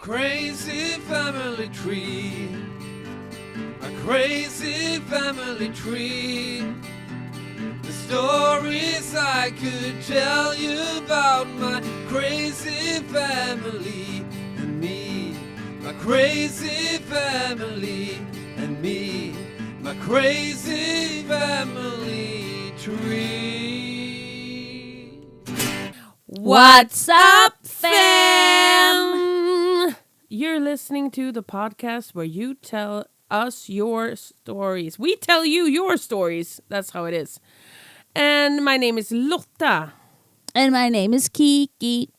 crazy family tree. A crazy family tree. The stories I could tell you about my crazy family and me. My crazy family and me. My crazy family tree. What's up, fam? You're listening to the podcast where you tell us your stories. We tell you your stories. That's how it is. And my name is Lotta. And my name is Kiki.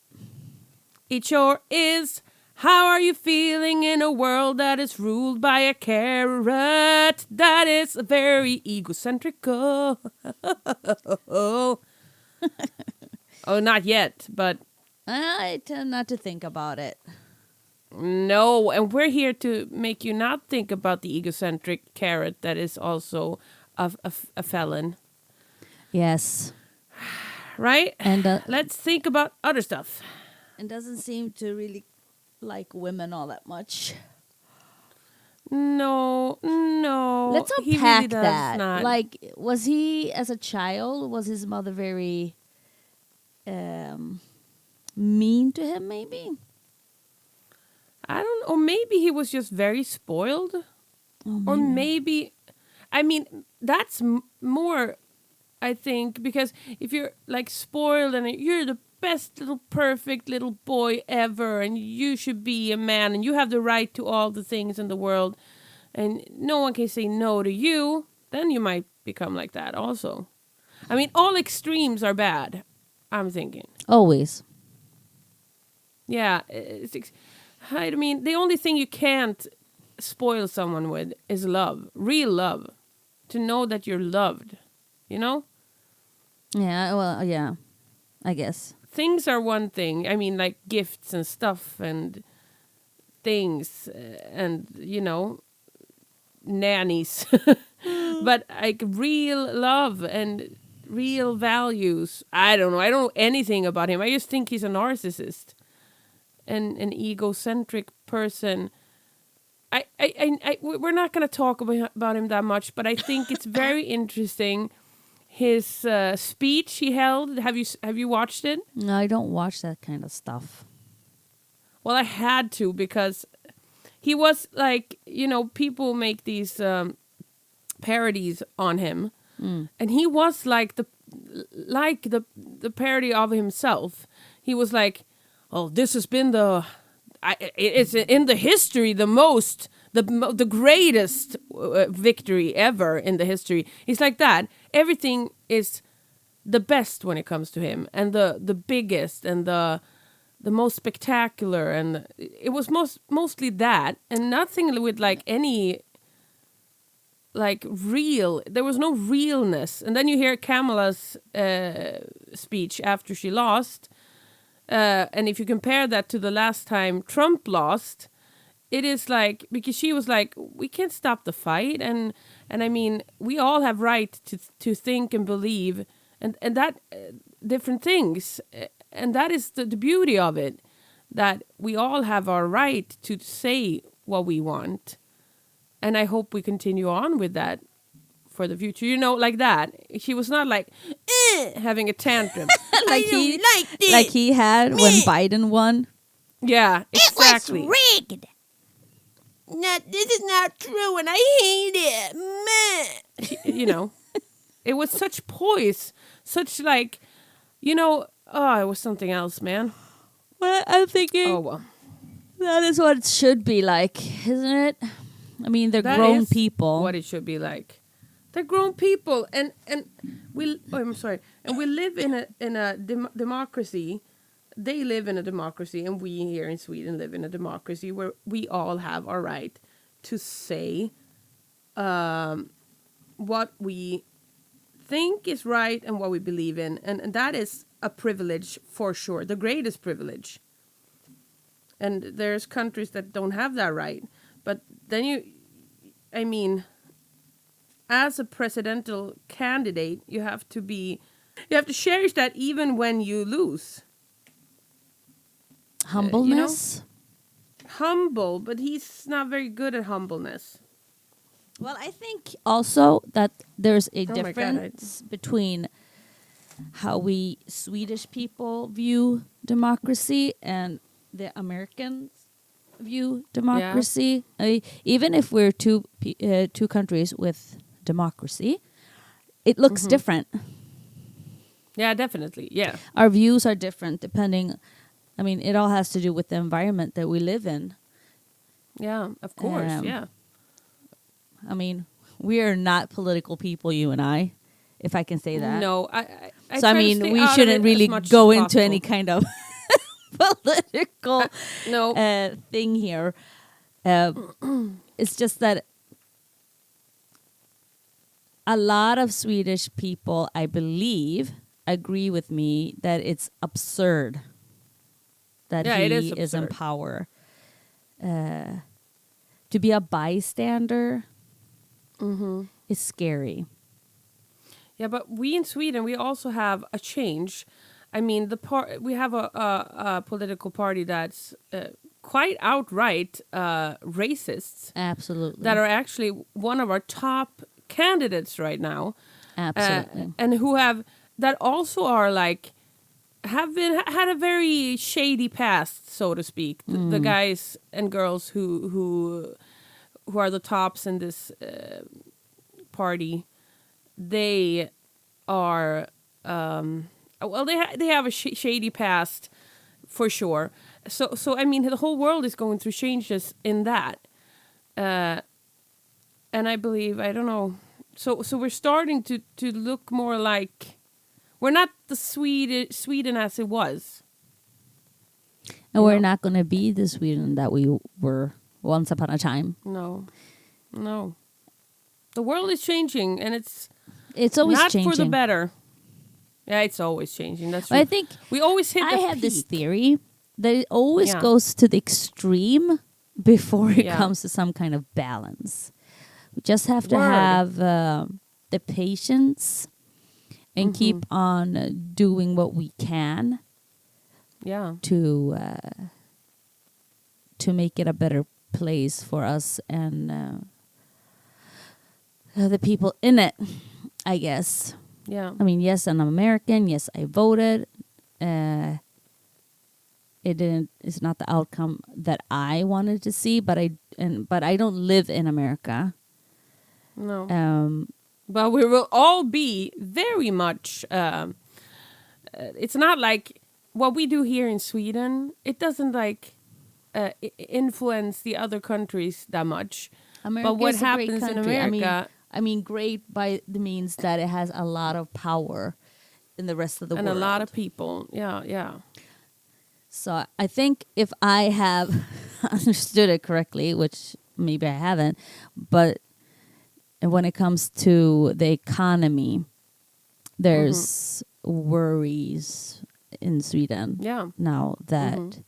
It sure is. How are you feeling in a world that is ruled by a carrot that is very egocentric? Oh, not yet, but I tend not to think about it. no. And we're here to make you not think about the egocentric carrot that is also a felon. Yes. Right? And let's think about other stuff. and doesn't seem to really like women all that much. No. Let's he unpack really does that. not. Like, was he, as a child, was his mother very mean to him, maybe? I don't know. Maybe he was just very spoiled. Or maybe, I mean, that's more, I think, because if you're like spoiled and you're the best little perfect little boy ever and you should be a man and you have the right to all the things in the world and no one can say no to you, then you might become like that also. I mean, all extremes are bad, I'm thinking. Always. Yeah, I mean, the only thing you can't spoil someone with is love, real love, to know that you're loved, you know? Yeah, well, yeah, I guess. Things are one thing. I mean, like gifts and stuff and things and, you know, nannies. But like real love and real values. I don't know. I don't know anything about him. I just think he's a narcissist and an egocentric person. We're not going to talk about him that much, but I think it's very interesting. His speech he held. Have you watched it? No, I don't watch that kind of stuff. Well, I had to because he was like, you know, people make these parodies on him, and he was like the parody of himself. He was like, "Oh, this has been it's in the history the greatest victory ever in the history." He's like that. Everything is the best when it comes to him, and the biggest and the most spectacular, and it was mostly that, and nothing with like any like real. There was no realness. And then you hear Kamala's speech after she lost, and if you compare that to the last time Trump lost, it is like, because she was like, we can't stop the fight, and I mean, we all have right to think and believe, and that different things, and that is the beauty of it, that we all have our right to say what we want, and I hope we continue on with that for the future. You know, like that. She was not like having a tantrum like he had when Biden won. Yeah, exactly. It was rigged. No, this is not true, and I hate it. Meh. You know, it was such poise, such like, you know, it was something else, man. Well, I'm thinking Oh, well. that is what it should be like, isn't it? I mean, they're That grown is people. What it should be like. They're grown people, and we. Oh, I'm sorry. And we live in a democracy. They live in a democracy, and we here in Sweden live in a democracy where we all have our right to say what we think is right and what we believe in, and that is a privilege for sure, the greatest privilege. And there's countries that don't have that right, but then I mean, as a presidential candidate, you have to cherish that even when you lose. Humbleness. humble, but he's not very good at humbleness. Well, I think also that there's a Oh my God, difference between how we Swedish people view democracy and the Americans view democracy. Even if we're two countries with democracy, it looks different. Yeah, definitely. Yeah. Our views are different depending. I mean, it all has to do with the environment that we live in. Yeah, of course. Yeah. I mean, we are not political people, you and I, if I can say that. No, I So I try to mean, stay we out of shouldn't it really as much go as into possible. any kind of political No. thing here. It's just that a lot of Swedish people, I believe, agree with me that it's absurd that Yeah, he it is is in absurd. power. To be a bystander is scary. Yeah, but we in Sweden, we also have a change. I mean, we have a political party that's quite outright racists Absolutely. that are actually one of our top candidates right now. Absolutely. And who that also are like, had a very shady past, so to speak. The guys and girls who are the tops in this party, they are well, they have a shady past for sure. So I mean, the whole world is going through changes in that, and I believe, I don't know. So we're starting to look more like, we're not the Sweden as it was. And we're not going to be the Sweden that we were once upon a time. No. The world is changing, and It's always not changing. for the better. Yeah, it's always changing. That's true. But I think we always hit I the have this peak. theory that it always Yeah. goes to the extreme before it Yeah. comes to some kind of balance. We just have to Word. have the patience and keep on doing what we can Yeah. to make it a better place for us and the people in it, I guess. Yeah. I mean, yes, I'm American. Yes, I voted. It's not the outcome that I wanted to see, but I don't live in America. No. Um, But we will all be very much. It's not like what we do here in Sweden. It doesn't like influence the other countries that much. America but what is a great happens in country. America, I mean, great by the means that it has a lot of power in the rest of the and world. a lot of people, yeah. So I think if I have understood it correctly, which maybe I haven't, but when it comes to the economy, there's worries in Sweden Yeah. now that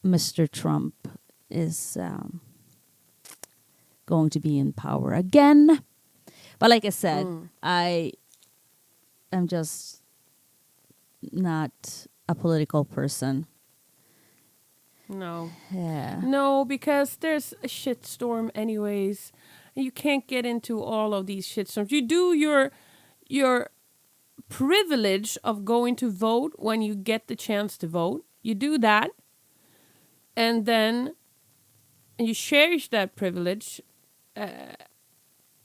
Mr. Trump is going to be in power again. But like I said, I am just not a political person. No. Yeah. No, because there's a shitstorm anyways. And you can't get into all of these shitstorms. You do your privilege of going to vote when you get the chance to vote. You do that. And then you cherish that privilege.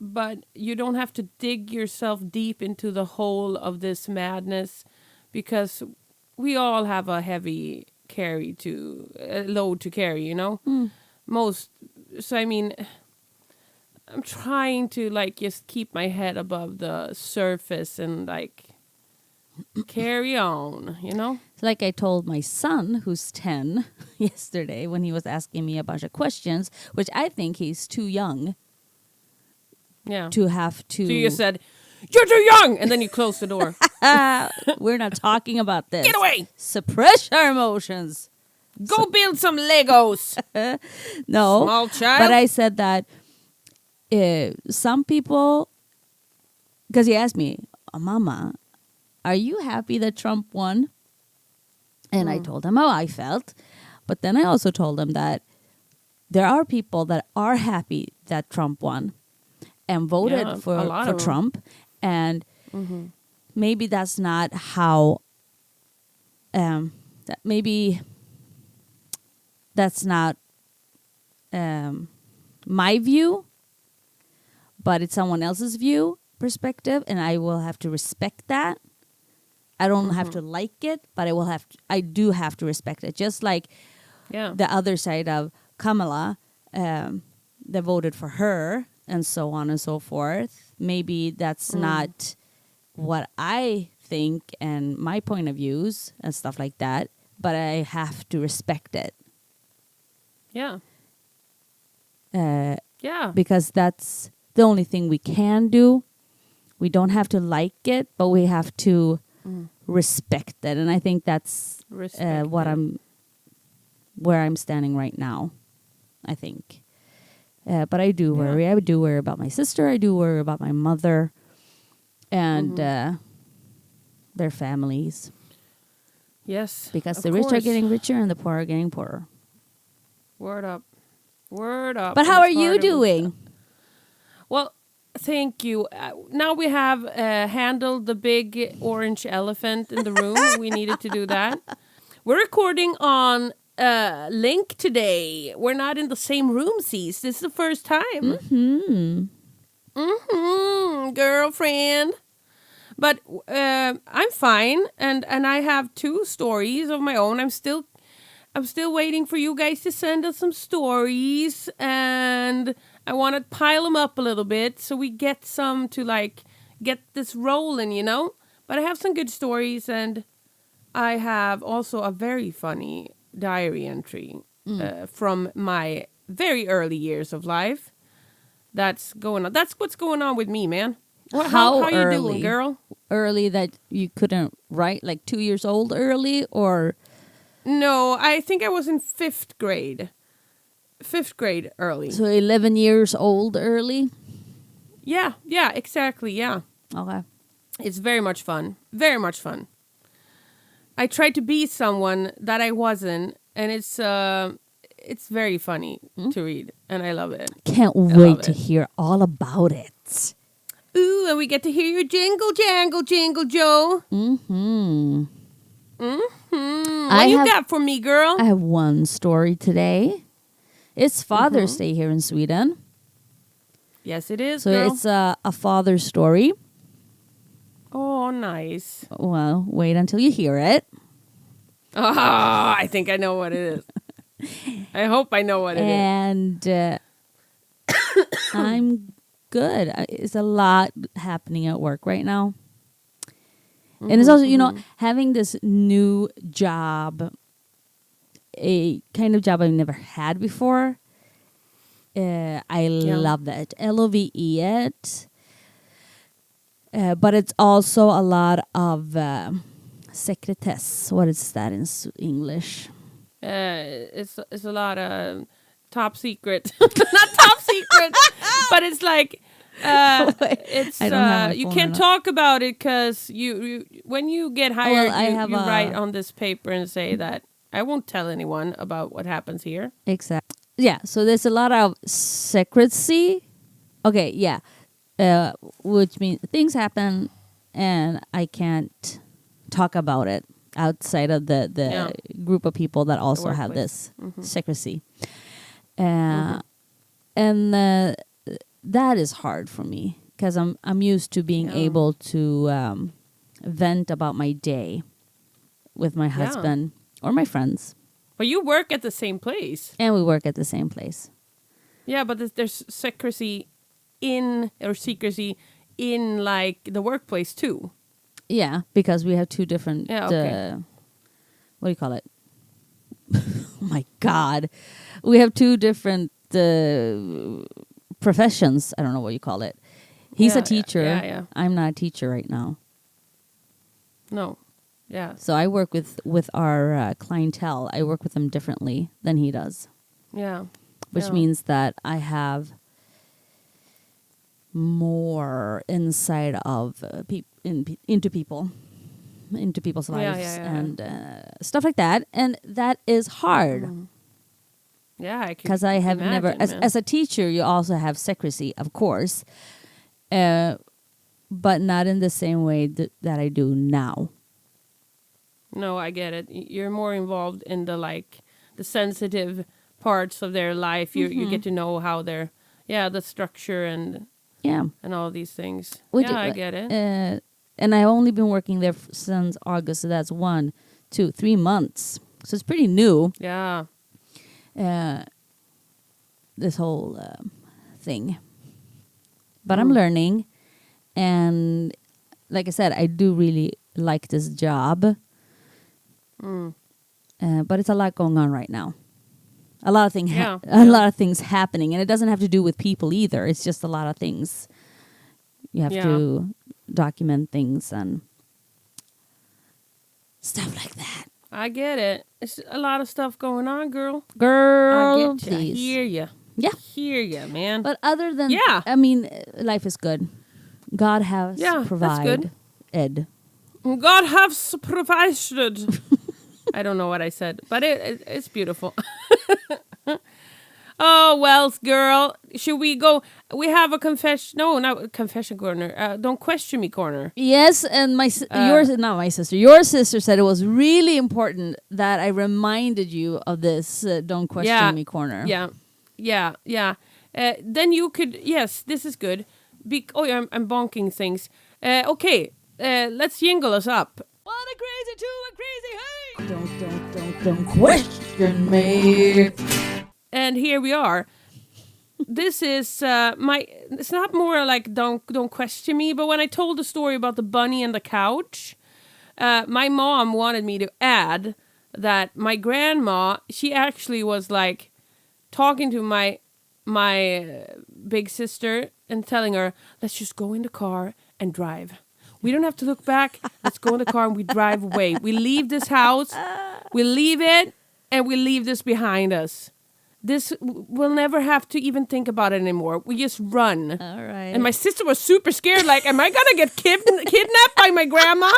But you don't have to dig yourself deep into the whole of this madness, because we all have a heavy load to carry, you know? So I mean, I'm trying to like just keep my head above the surface and like carry on, you know? Like I told my son, who's 10, yesterday when he was asking me a bunch of questions, which I think he's too young Yeah. to have to. So you just said, "You're too young," and then you close the door. We're not talking about this. Get away! Suppress your emotions. Go build some Legos, No. small child. But I said that some people, because he asked me, Mama, are you happy that Trump won? And I told him how I felt. But then I also told them that there are people that are happy that Trump won and voted Yeah, a for lot of them. Trump, and maybe that's not how. That maybe that's not my view, but it's someone else's view perspective, and I will have to respect that. I don't have to like it, but I do have to respect it. Just like the other side of Kamala, that voted for her, and so on and so forth. Maybe that's not what I think and my point of views and stuff like that, but I have to respect it. Yeah. Yeah. Because that's the only thing we can do. We don't have to like it, but we have to respect it. And I think that's where I'm standing right now, I think. But I do worry. I do worry about my sister. I do worry about my mother and their families. Yes. Because the rich are getting richer and the poor are getting poorer. Word up. Word up. But how are you doing? Well, thank you. Now we have handled the big orange elephant in the room. We needed to do that. We're recording on Link today. We're not in the same room, Cease. This is the first time. Girlfriend. But I'm fine, and I have 2 stories of my own. I'm still waiting for you guys to send us some stories, and I want to pile them up a little bit so we get some to get this rolling, you know. But I have some good stories, and I have also a very funny diary entry from my very early years of life. That's going on. That's what's going on with me, man. How are you doing, girl? Early that you couldn't write, like 2 years old early, or? No, I think I was in 5th grade. 5th grade early. So 11 years old early? Yeah, exactly, yeah. Okay. It's very much fun. Very much fun. I tried to be someone that I wasn't, and it's very funny to read, and I love it. Can't wait to hear all about it. Ooh, and we get to hear your jingle, jangle, jingle, Joe. What you got for me, girl? I have one story today. It's Father's Day here in Sweden. Yes, it is, so girl. It's a father's story. Oh, nice. Well, wait until you hear it. Oh, I think I know what it is. I hope I know what it is. And I'm good. It's a lot happening at work right now. And it's also, you know, having this new job, a kind of job I've never had before. I love that. LOVE it. But it's also a lot of sekretess. What is that in English? It's a lot of top secret. Not top secret, but it's like it's you can't talk about it because you when you get hired, you write on this paper and say that I won't tell anyone about what happens here. Exactly. Yeah. So there's a lot of secrecy. Okay. Yeah. Which means things happen and I can't talk about it outside of the group of people that also have this secrecy. And that is hard for me because I'm used to being able to vent about my day with my husband or my friends. But you work at the same place. And we work at the same place. Yeah, but there's secrecy in like the workplace too. Yeah, because we have 2 different what do you call it? Oh my God. We have 2 different professions. I don't know what you call it. He's a teacher. Yeah. I'm not a teacher right now. No. Yeah. So I work with our clientele. I work with them differently than he does. Yeah. Which means that I have more inside of into people into people's Yeah, lives yeah, yeah. and stuff like that. And that is hard Yeah, I could because I have never, imagine, man. as a teacher, you also have secrecy, of course, but not in the same way that I do now. No, I get it. You're more involved in the the sensitive parts of their life. You get to know how they're the structure and Yeah. all these things. Which, I get it. And I've only been working there since August, so that's 1, 2, 3 months. So it's pretty new, Yeah. this whole thing. But I'm learning, and like I said, I do really like this job. But it's a lot going on right now. A lot of things, a lot of things happening, and it doesn't have to do with people either. It's just a lot of things. You have to document things and stuff like that. I get it. It's a lot of stuff going on, girl. Girl, I get you. I please. hear you. Yeah. Hear you, man. But other than, Yeah. I mean, life is good. God has That's provided. good. God has provided. I don't know what I said, but it's beautiful. Oh, well, girl. Should we go? We have a confession. No, not confession corner. Don't question me corner. Yes, and yours, not my sister. Your sister said it was really important that I reminded you of this. Don't question me corner. Yeah. Then you could. Yes, this is good. I'm bonking things. Okay. Let's jingle us up. What a crazy two, a crazy hey! Don't question me. And here we are. This is it's not more like don't question me, but when I told the story about the bunny and the couch, my mom wanted me to add that my grandma, she actually was like talking to my big sister and telling her, let's just go in the car and drive. We don't have to look back. Let's go in the car and we drive away. We leave this house, we leave it, and we leave this behind us. We'll never have to even think about it anymore. We just run. All right. And my sister was super scared. Like, am I going to get kidnapped by my grandma?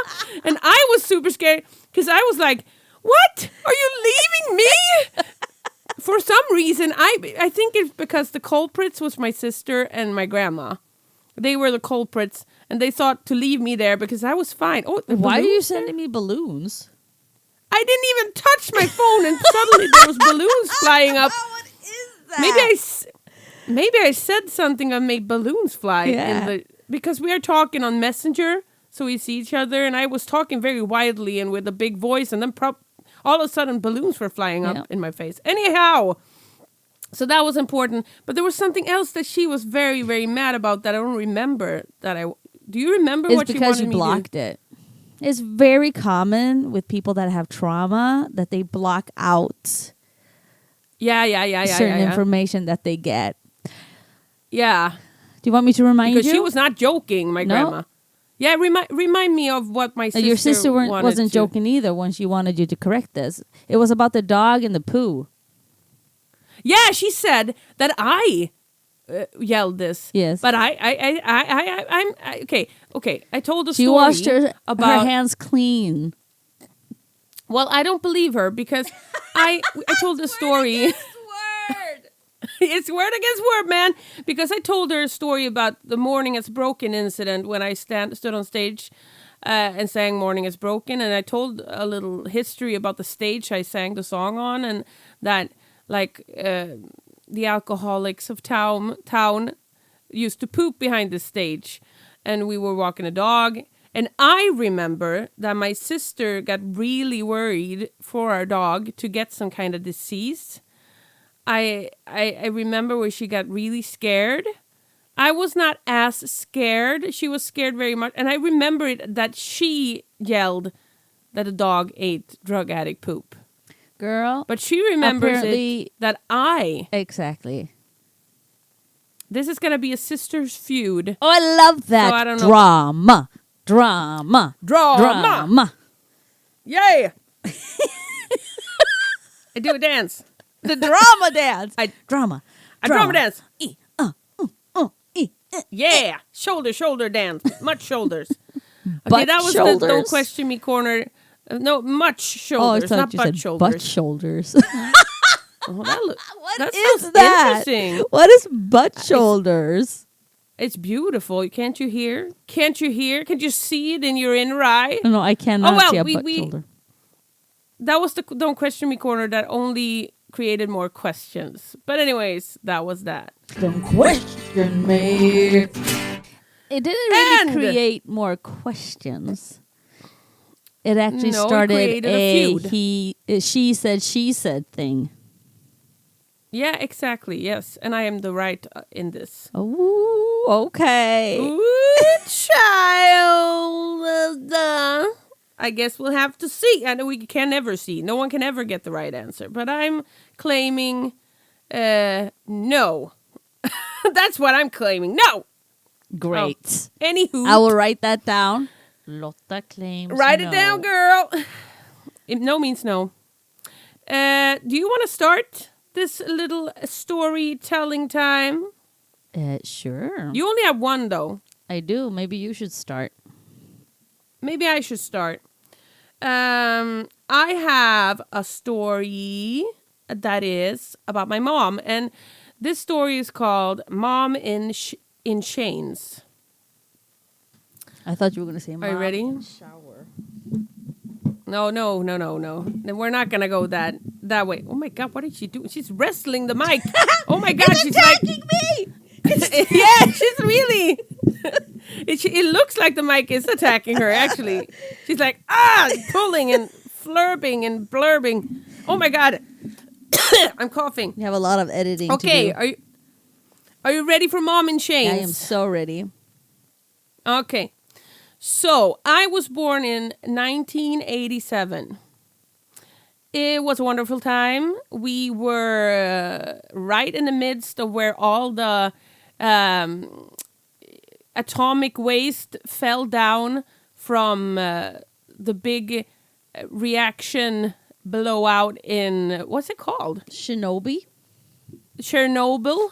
And I was super scared because I was like, what? Are you leaving me? For some reason, I think it's because the culprits was my sister and my grandma. They were the culprits, and they thought to leave me there because I was fine. Oh, why are you balloons there? sending me balloons? I didn't even touch my phone, and suddenly there was balloons flying up. What is that? Maybe I said something and made balloons fly Yeah. because we are talking on Messenger, so we see each other, and I was talking very wildly and with a big voice, and then all of a sudden balloons were flying up in my face. Anyhow, so that was important, but there was something else that she was very, very mad about that I don't remember. Do you remember what she wanted me to do? It's because you blocked it. It's very common with people that have trauma that they block out certain information that they get. Yeah. Do you want me to remind you? Because she was not joking, my No? grandma. Yeah, remind me of what my sister Your sister wasn't to. joking either when she wanted you to correct this. It was about the dog and the poo. Yeah, she said that I yelled this. Yes. But I'm okay. I told the She story washed her about hands clean. Well, I don't believe her because I told the story. Word. It's word against word, man. Because I told her a story about the Morning Is Broken incident when I stood on stage and sang Morning Is Broken. And I told a little history about the stage I sang the song on, and that the alcoholics of town used to poop behind the stage. And we were walking a dog. And I remember that my sister got really worried for our dog to get some kind of disease. I remember where she got really scared. I was not as scared. She was scared very much. And I remember that she yelled that a dog ate drug addict poop. Girl. But she remembers apparently, that I... Exactly. This is going to be a sister's feud. Oh, I love that. So I don't know. Drama. Yay! I do a dance. The drama dance. Drama. I drama dance. E. Yeah. Shoulder dance. Much shoulders. Okay, that was the Don't shoulders? Question Me corner. No, much Oh, I shoulders, thought not you butt said shoulders. butt shoulders. Oh, that is sounds that? interesting. What is butt shoulders? It's beautiful. Can't you hear? Can't you hear? Can you see it in your inner eye? No, I cannot see a we- butt we- shoulder. That was the Don't Question Me corner that only created more questions. But anyways, that was that. Don't question me. It didn't really And- create more questions. It actually No, it started created a feud. she said thing. Yeah, exactly. Yes, and I am the right in this. Oh, okay. Ooh, child. I guess we'll have to see. I know we can never see. No one can ever get the right answer. But I'm claiming no. That's what I'm claiming. No. Great. Anywho. I will write that down. Lotta claims Write no. it down, girl. No means no. Do you want to start this little storytelling time? Sure. You only have one, though. I do. Maybe you should start. Maybe I should start. I have a story that is about my mom, and this story is called "Mom in Chains." I thought you were going to say, Are you ready? Shower. No. We're not gonna go that way. Oh my God, what is she doing? She's wrestling the mic. Oh my God, she's attacking me. Yeah, she's really. It looks like the mic is attacking her. Actually, she's like pulling and flirting and blurbing. Oh my God, I'm coughing. You have a lot of editing Okay, to do. are you ready for Mom in Chains? I am so ready. Okay. So, I was born in 1987. It was a wonderful time. We were right in the midst of where all the atomic waste fell down from the big reaction blowout in, what's it called? Shinobi? Chernobyl.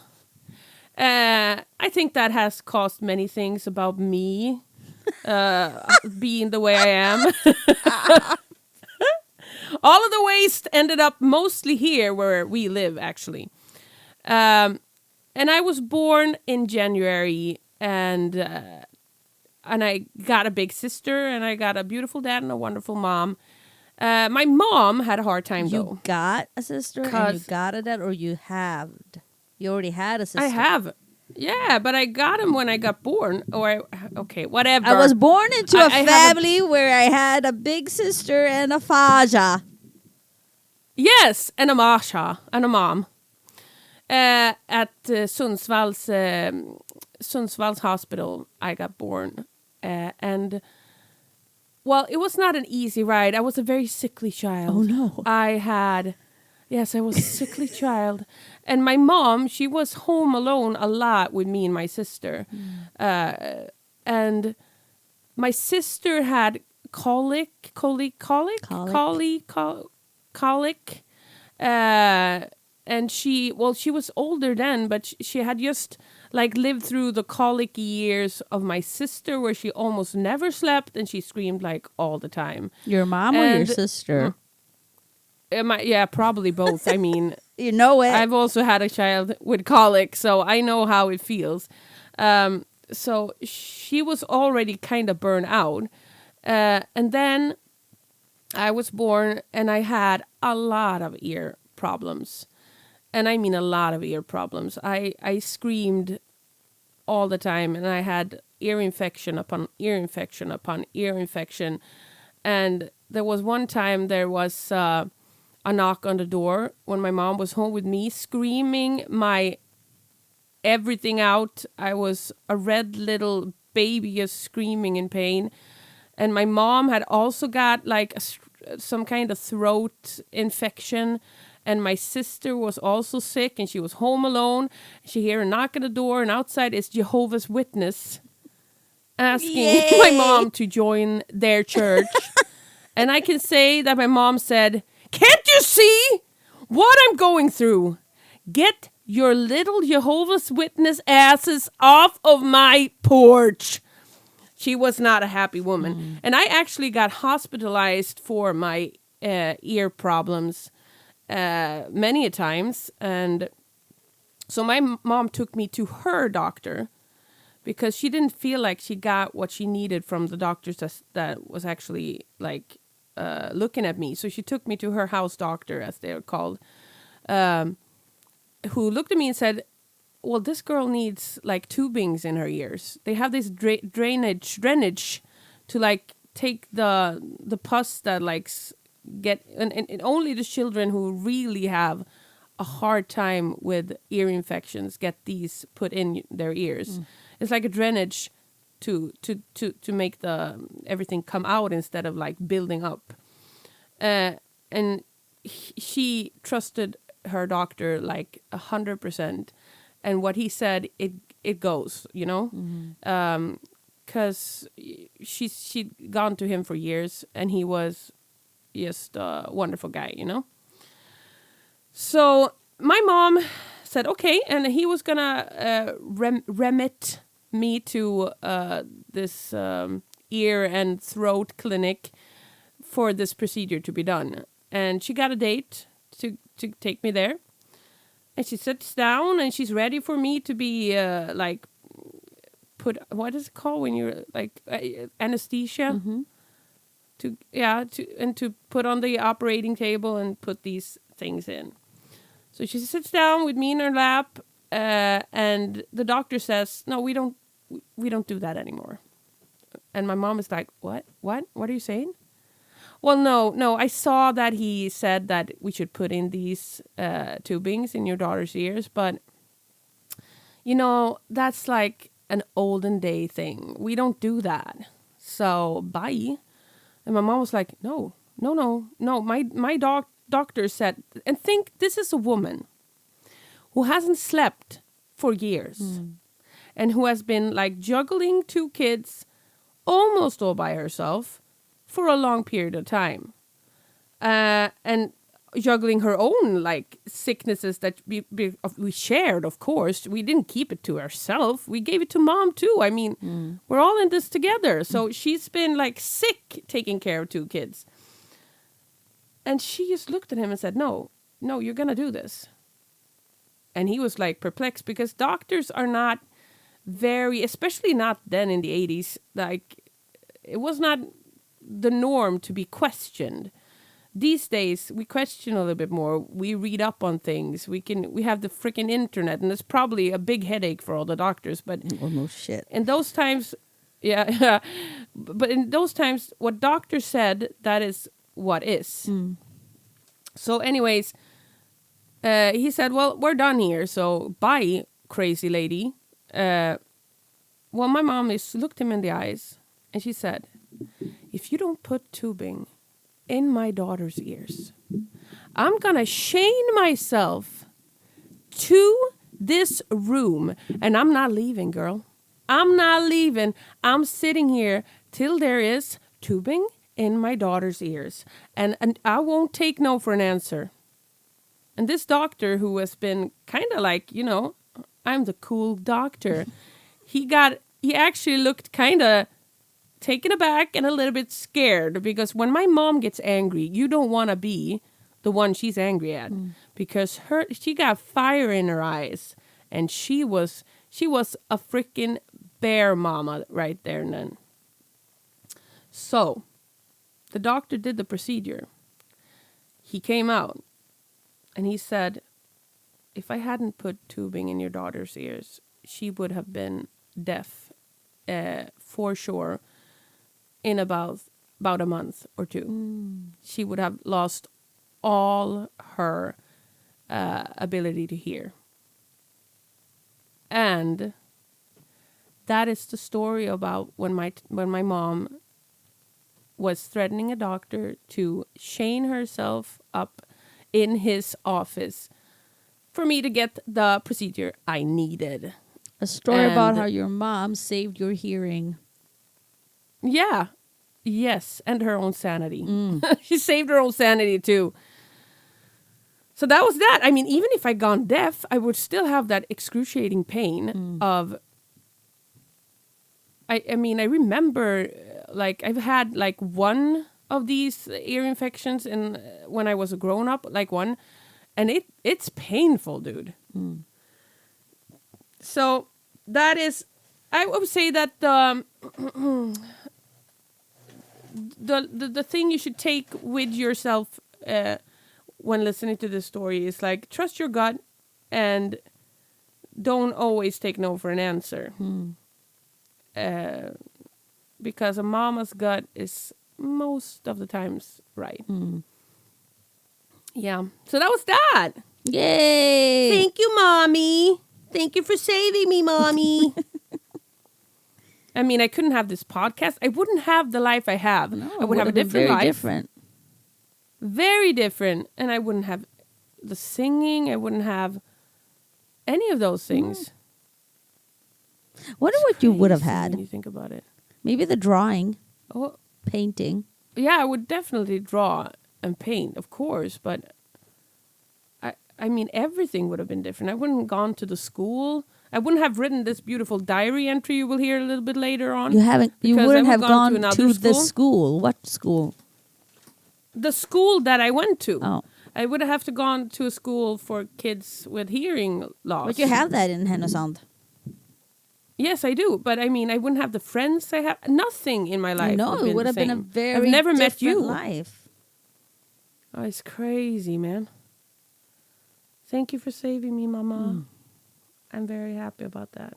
I think that has caused many things about me being the way I am. All of the waste ended up mostly here where we live, actually. And I was born in January, and I got a big sister, and I got a beautiful dad and a wonderful mom. My mom had a hard time, though. You got a sister and you 'Cause- got a dad, or you have? You already had a sister. I have. Yeah, but I got him when I got born. Okay, whatever. I was born into I a have family where I had a big sister and a faja. Yes, and a Masha and a mom. At Sundsvalls Hospital, I got born. And, well, it was not an easy ride. I was a very sickly child. Oh, no. Yes, I was a sickly child. And my mom, she was home alone a lot with me and my sister. And my sister had colic. And she was older then, but she had just like lived through the colic years of my sister, where she almost never slept and she screamed like all the time. Your mom or your And- sister? Yeah, probably both. I mean, You know it. I've also had a child with colic, so I know how it feels. So she was already kind of burned out. And then I was born and I had a lot of ear problems. And I mean a lot of ear problems. I screamed all the time, and I had ear infection upon ear infection upon ear infection. And there was one time there was a knock on the door when my mom was home with me, screaming my everything out. I was a red little baby just screaming in pain. And my mom had also got like some kind of throat infection. And my sister was also sick, and she was home alone. She heard a knock on the door, and outside is Jehovah's Witness asking my mom to join their church. And I can say that my mom said, "Can't you see what I'm going through? Get your little Jehovah's Witness asses off of my porch." She was not a happy woman. And I actually got hospitalized for my ear problems many a times. And so my mom took me to her doctor because she didn't feel like she got what she needed from the doctors that was actually like looking at me. So she took me to her house doctor, as they're called, who looked at me and said, well, this girl needs like tubings in her ears. They have this drainage to like take the pus that like get, and only the children who really have a hard time with ear infections get these put in their ears. It's like a drainage to make the everything come out instead of like building up. And she trusted her doctor like 100%. And what he said, it goes, you know, because she'd gone to him for years, and he was just a wonderful guy, you know. So my mom said okay, and he was gonna remit me to this ear and throat clinic for this procedure to be done, and she got a date to take me there. And she sits down and she's ready for me to be like put, what is it called when you're like anesthesia? To put on the operating table and put these things in. So she sits down with me in her lap, and the doctor says, "No, we don't do that anymore." And my mom is like, "What are you saying?" Well, no, I saw that he said that we should put in these tubings in your daughter's ears, but, you know, that's like an olden day thing. We don't do that. So, bye. And my mom was like, no. My doctor said, and think this is a woman who hasn't slept for years and who has been like juggling 2 kids almost all by herself for a long period of time, and juggling her own like sicknesses that we shared. Of course, we didn't keep it to ourselves. We gave it to mom too. I mean, we're all in this together. So she's been like sick taking care of 2 kids, and she just looked at him and said, "No, you're gonna do this." And he was like perplexed because doctors are not very, especially not then in the 80s. Like it was not the norm to be questioned. These days we question a little bit more. We read up on things. We have the freaking internet, and it's probably a big headache for all the doctors. But Well, no shit. in those times, yeah. But in those times, what doctor said, that is what is. So, anyways, he said, "Well, we're done here. So, bye, crazy lady." Well, my mom looked him in the eyes, and she said, "If you don't put tubing in my daughter's ears, I'm gonna chain myself to this room, and I'm not leaving, girl. I'm not leaving. I'm sitting here till there is tubing in my daughter's ears, and I won't take no for an answer." And this doctor, who has been kind of like, you know, I'm the cool doctor, he actually looked kind of taken aback and a little bit scared, because when my mom gets angry, you don't want to be the one she's angry at, because she got fire in her eyes, and she was a freaking bear mama right there and then. So the doctor did the procedure. He came out and he said, "If I hadn't put tubing in your daughter's ears, she would have been deaf for sure in about a month or 2. She would have lost all her ability to hear." And that is the story about when my mom was threatening a doctor to chain herself up in his office for me to get the procedure I needed. A story about how your mom saved your hearing. Yeah. Yes. And her own sanity. She saved her own sanity too. So that was that. I mean, even if I'd gone deaf, I would still have that excruciating pain of... I mean, I remember, like, I've had, like, one of these ear infections when I was a grown-up, like one, and it's painful, dude. So that is, I would say that the thing you should take with yourself when listening to this story is, like, trust your gut and don't always take no for an answer. Because a mama's gut is most of the times right. Yeah. So that was that. Yay! Thank you, Mommy. Thank you for saving me, Mommy. I mean, I couldn't have this podcast. I wouldn't have the life I have. No, I would have a been different very life. different. Very different. And I wouldn't have the singing. I wouldn't have any of those things. Wonder what you would have Crazy had. when you think about it. Maybe the drawing, Oh, painting. yeah, I would definitely draw and paint, of course. But I mean, everything would have been different. I wouldn't have gone to the school. I wouldn't have written this beautiful diary entry you will hear a little bit later on. You Because wouldn't I have would gone to another to the school. school. What school? The school that I went to. Oh, I would have to gone to a school for kids with hearing loss. but you have that in Härnösand. Yes, I do. But I mean, I wouldn't have the friends I have. Nothing in my life. No, it would have been a very I've never met different you. life. Oh, it's crazy, man. Thank you for saving me, Mama. I'm very happy about that.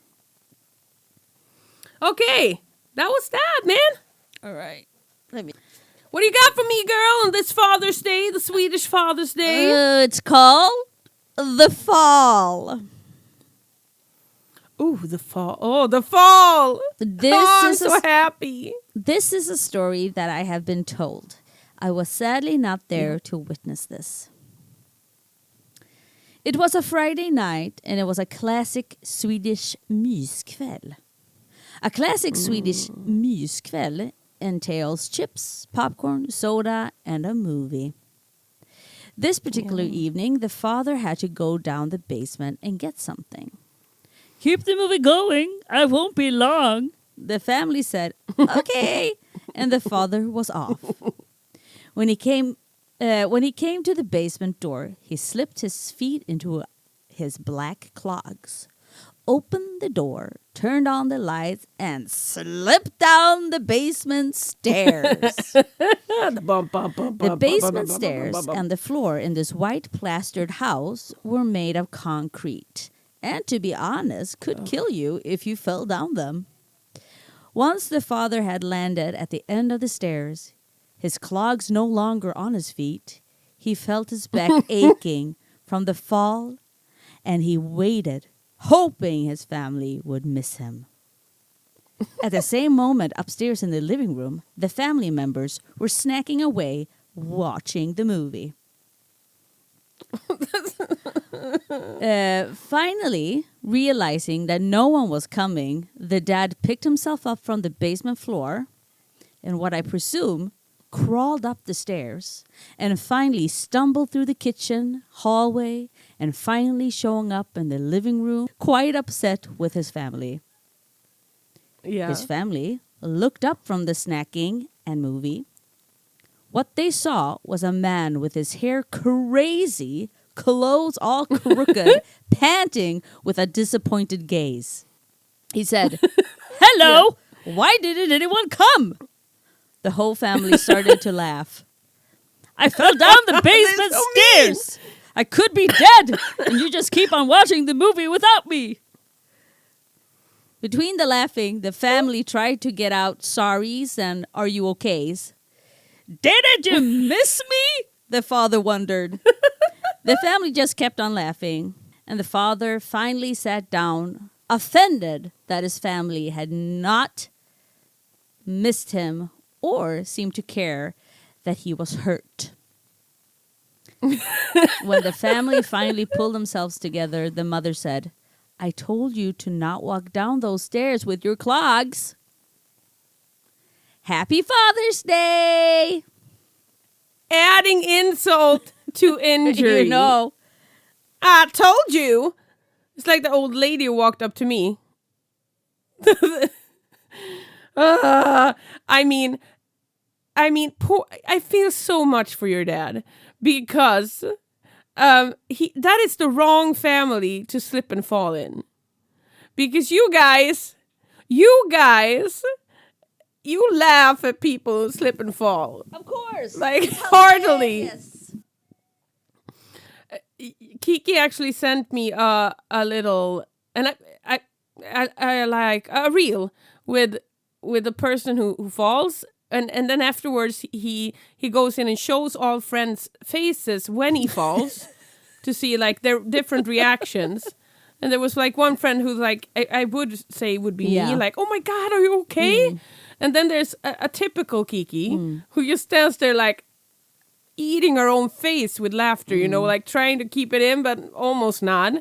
Okay, that was that, man. All right. Let me. What do you got for me, girl, on this Father's Day, the Swedish Father's Day? It's called The Fall. Ooh, the fall. Oh, the fall. I'm This is so happy. This is a story that I have been told. I was sadly not there to witness this. It was a Friday night, and it was a classic Swedish myskväll. A classic Swedish myskväll entails chips, popcorn, soda, and a movie. This particular evening, the father had to go down the basement and get something. Keep the movie going. I won't be long. The family said, okay. And the father was off. When he came to the basement door, he slipped his feet into his black clogs, opened the door, turned on the lights, and slipped down the basement stairs. The basement stairs and the floor in this white plastered house were made of concrete, and to be honest, could kill you if you fell down them. Once the father had landed at the end of the stairs, his clogs no longer on his feet, he felt his back aching from the fall, and he waited, hoping his family would miss him. At the same moment, upstairs in the living room, the family members were snacking away, watching the movie. Finally, realizing that no one was coming, the dad picked himself up from the basement floor and what I presume crawled up the stairs and finally stumbled through the kitchen, hallway, and finally showing up in the living room, quite upset with his family. Yeah. His family looked up from the snacking and movie. What they saw was a man with his hair crazy, clothes all crooked, panting with a disappointed gaze. He said, "Hello, why didn't anyone come?" The whole family started to laugh. "I fell down the basement so stairs. I could be dead, and you just keep on watching the movie without me." Between the laughing, the family tried to get out sorries and "are you okays?" "Didn't you miss me?" the father wondered. The family just kept on laughing, and the father finally sat down, offended that his family had not missed him or seemed to care that he was hurt. When the family finally pulled themselves together, the mother said, "I told you to not walk down those stairs with your clogs." Happy Father's Day! Adding insult to injury. You know. I told you. It's like the old lady who walked up to me. I mean, poor, I feel so much for your dad because that is the wrong family to slip and fall in. Because you guys, you laugh at people who slip and fall. Of course. Like, heartily. Kiki actually sent me a little, and I like a reel with a person who falls, and then afterwards he goes in and shows all friends' faces when he falls to see like their different reactions. And there was like one friend who's like, I would say would be me, like, oh my God, are you okay? And then there's a typical Kiki who just stands there like eating her own face with laughter, you know, like trying to keep it in, but almost not.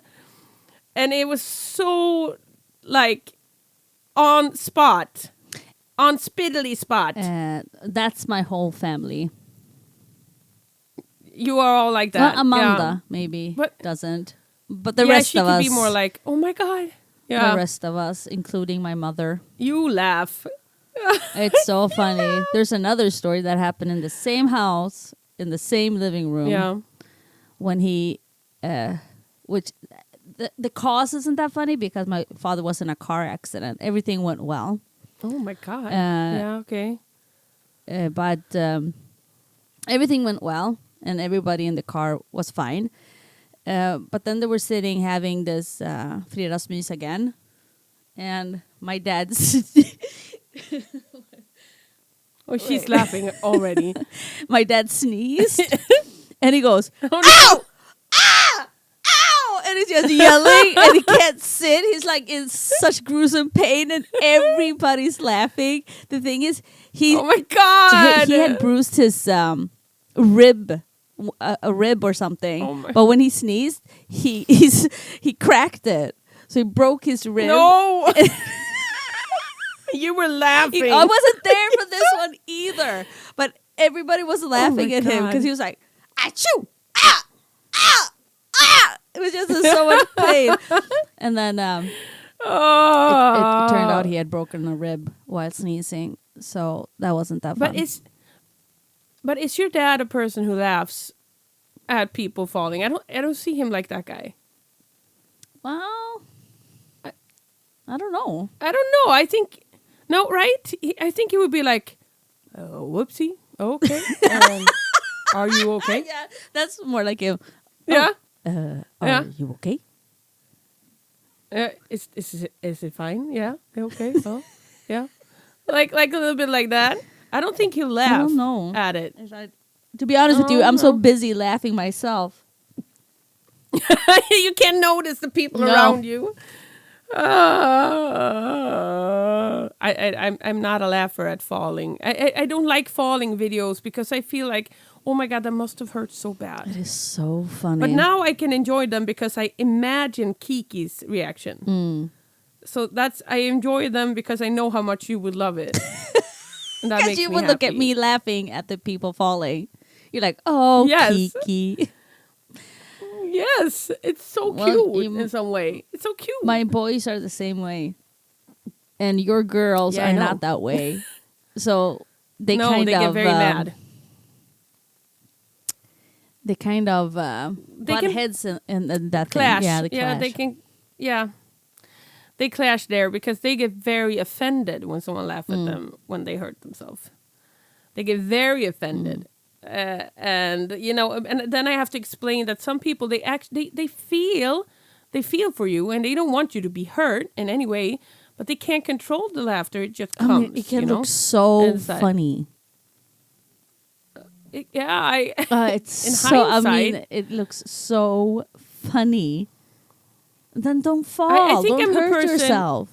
And it was so like on spiddly spot. That's my whole family. You are all like that. Well, Amanda maybe but, doesn't. But the rest she of could us be more like, oh my God. Yeah. The rest of us, including my mother. You laugh. It's so funny. There's another story that happened in the same house, in the same living room. Yeah. When he, which the cause isn't that funny because my father was in a car accident. Everything went well. Oh my God. Yeah, okay. But everything went well and everybody in the car was fine. But then they were sitting having this fredagsmys again. And my dad's... Oh, she's laughing already. My dad sneezed. And he goes, Oh, no. ow! Ah! Ow! And he's just yelling. And he can't sit. He's like in such gruesome pain. And everybody's laughing. The thing is, Oh my God! he had bruised his rib. A rib or something. Oh my. But when he sneezed, he cracked it. So he broke his rib. No! You were laughing. I wasn't there for this one either. But everybody was laughing at him God. because he was like, achoo! Ah! Ah! Ah! It was just in so much pain. And then it turned out he had broken a rib while sneezing. So that wasn't that fun. But is your dad a person who laughs at people falling? I don't see him like that guy. Well, I don't know. I don't know. I think no, right? I think he would be like, oh, whoopsie. Okay. Are you okay? Yeah, that's more like him. Yeah. Are you okay? Is it fine? Yeah. Okay. Oh, yeah. Like a little bit like that. I don't think he'll laugh I don't know. at it. To be honest with you, I'm so busy laughing myself. You can't notice the people around you. I'm not a laugher at falling. I don't like falling videos because I feel like, oh my God, that must have hurt so bad. It is so funny. But now I can enjoy them because I imagine Kiki's reaction. So I enjoy them because I know how much you would love it. And that because makes you me would look at happy. me laughing at the people falling. You're like, oh, Yes. Kiki. Yes, it's so Well, cute in some way. It's so cute. My boys are the same way. And your girls Yeah, I are know. not that way. So they they get very mad. They kind of butt can heads in that Clash. thing. Yeah, they clash. Yeah, they can. Yeah, they clash there because they get very offended when someone laughs at them when they hurt themselves. They get very offended. And you know, and then I have to explain that some people they feel for you and they don't want you to be hurt in any way, but they can't control the laughter. It just comes. I mean, it can you know, look so inside. funny. It's In so. I mean, it looks so funny. Then don't fall. I think don't I'm the hurt person- yourself.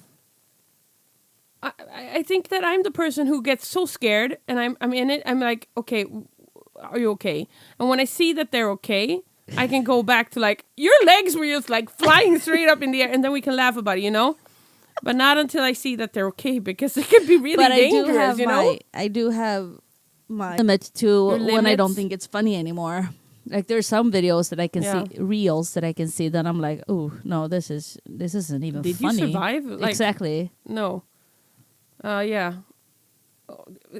I think that I'm the person who gets so scared, and I'm in it. I'm like, okay, are you okay? And when I see that they're okay, I can go back to like, your legs were just like flying straight up in the air, and then we can laugh about it, you know? But not until I see that they're okay, because it can be really But dangerous, you know? I do have my limit to when I don't limits? think it's funny anymore. Like there's some videos that I can see, reels that I can see that I'm like, oh no, this isn't even Did funny. you survive? Like, Exactly. No. Yeah.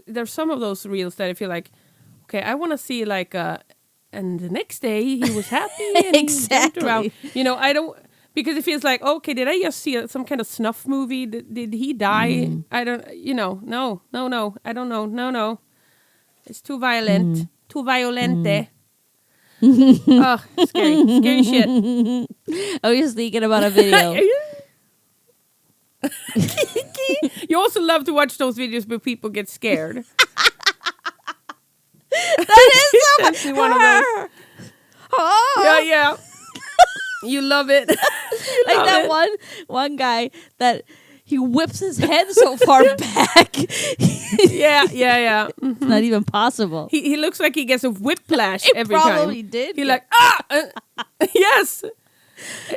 there's some of those reels that I feel like, okay, I want to see like and the next day he was happy and Exactly. he jumped around. I don't, because it feels like, okay, did I just see some kind of snuff movie? Did he die? I don't, no, I don't know, no. It's too violent, too violente. Oh, scary shit. I was just thinking about a video. You also love to watch those videos where people get scared. That is so Sends me one of those. Oh. Yeah. You love it. Like that one guy that he whips his head so far back. Yeah. Mm-hmm. It's not even possible. He looks like he gets a whiplash every time. Probably did. He like, yes.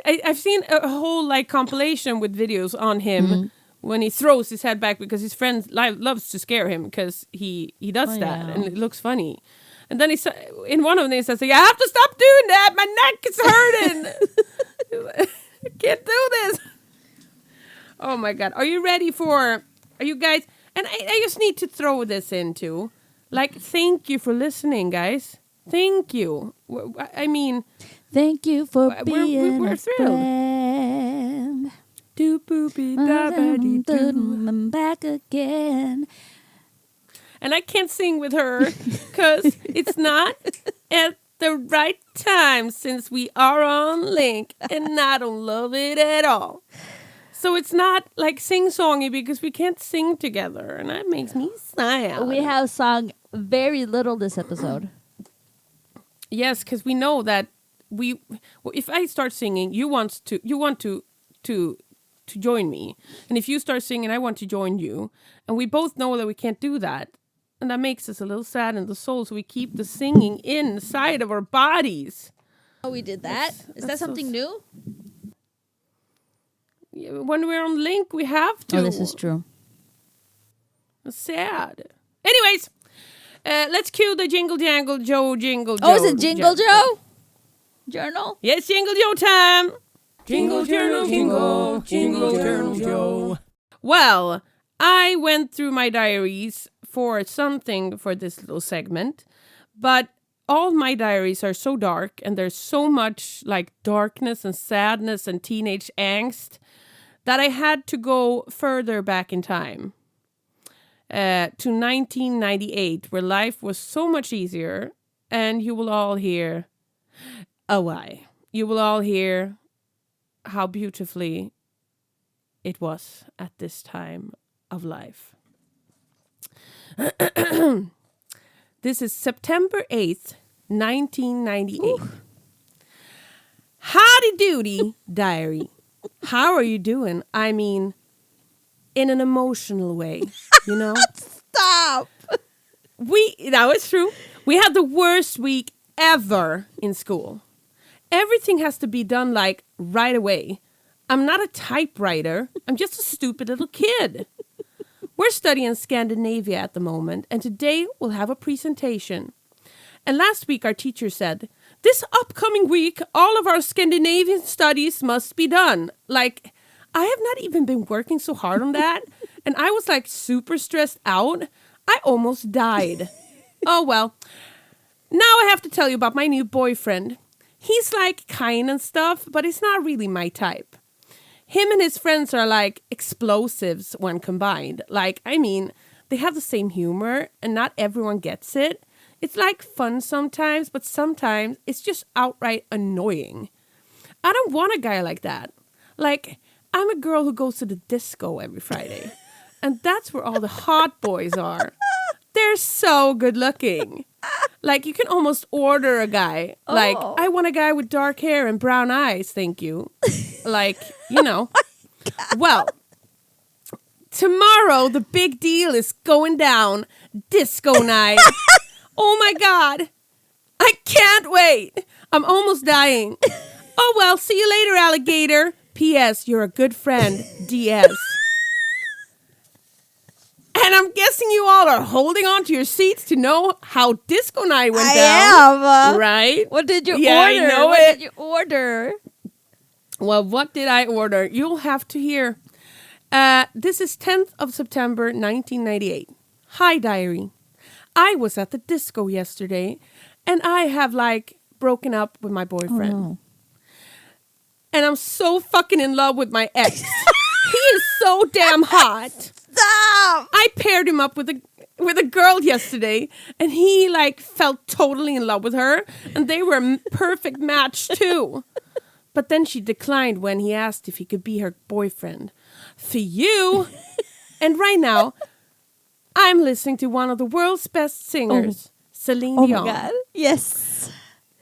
I've seen a whole like compilation with videos on him when he throws his head back because his friend loves to scare him because he does that yeah. and it looks funny. And then in one of them he says, "I have to stop doing that. My neck is hurting. I can't do this." Oh my God. Are you guys? And I just need to throw this into, like, thank you for listening, guys. Thank you. I mean, thank you for being we're a thrilled. friend. Do boopy da ba dee doo. I'm back again. And I can't sing with her because it's not at the right time since we are on link and I don't love it at all. So it's not like sing-songy because we can't sing together and that makes me sad. We have sung very little this episode. Yes, because we know that if I start singing, you want to join me. And if you start singing, I want to join you. And we both know that we can't do that. And that makes us a little sad in the soul, so we keep the singing inside of our bodies. Oh, we did that? Is that something new? Yeah, when we're on link, we have to. Oh, this is true. It's sad. Anyways, let's cue the Jingle Jangle Joe Jingle Joe. Oh, is it Jingle Joe? Journal? Yes, Jingle Joe time. Jingle Journal, Jingle Journal Joe. Well, I went through my diaries for something for this little segment, but all my diaries are so dark and there's so much like darkness and sadness and teenage angst that I had to go further back in time to 1998, where life was so much easier, and you will all hear why. You will all hear how beautifully it was at this time of life. This is September 8th, 1998. Ooh. Howdy doody, diary. How are you doing? I mean, in an emotional way, you know? Stop! That was true. We had the worst week ever in school. Everything has to be done like right away. I'm not a typewriter. I'm just a stupid little kid. We're studying Scandinavia at the moment, and today we'll have a presentation. And last week our teacher said, this upcoming week, all of our Scandinavian studies must be done. Like, I have not even been working so hard on that, and I was like super stressed out. I almost died. Oh well. Now I have to tell you about my new boyfriend. He's like kind and stuff, but it's not really my type. Him and his friends are like explosives when combined. Like, I mean, they have the same humor and not everyone gets it. It's like fun sometimes, but sometimes it's just outright annoying. I don't want a guy like that. Like, I'm a girl who goes to the disco every Friday. And that's where all the hot boys are. They're so good looking. Like, you can almost order a guy. Oh. Like, I want a guy with dark hair and brown eyes, thank you. Like, you know. Well, tomorrow the big deal is going down. Disco night. Oh my God. I can't wait. I'm almost dying. Oh, well, see you later, alligator. P.S. You're a good friend. D.S. And I'm guessing you all are holding on to your seats to know how disco night went down. I am. Right? What did you order? I know what it. did you order? Well, what did I order? You'll have to hear. This is 10th of September, 1998. Hi, diary. I was at the disco yesterday, and I have like broken up with my boyfriend. Oh, no. And I'm so fucking in love with my ex. He is so damn hot. Stop! I paired him up with a girl yesterday, and he like felt totally in love with her, and they were a perfect match too. But then she declined when he asked if he could be her boyfriend. For you. And right now, I'm listening to one of the world's best singers, Celine Oh Dion. my God. Yes.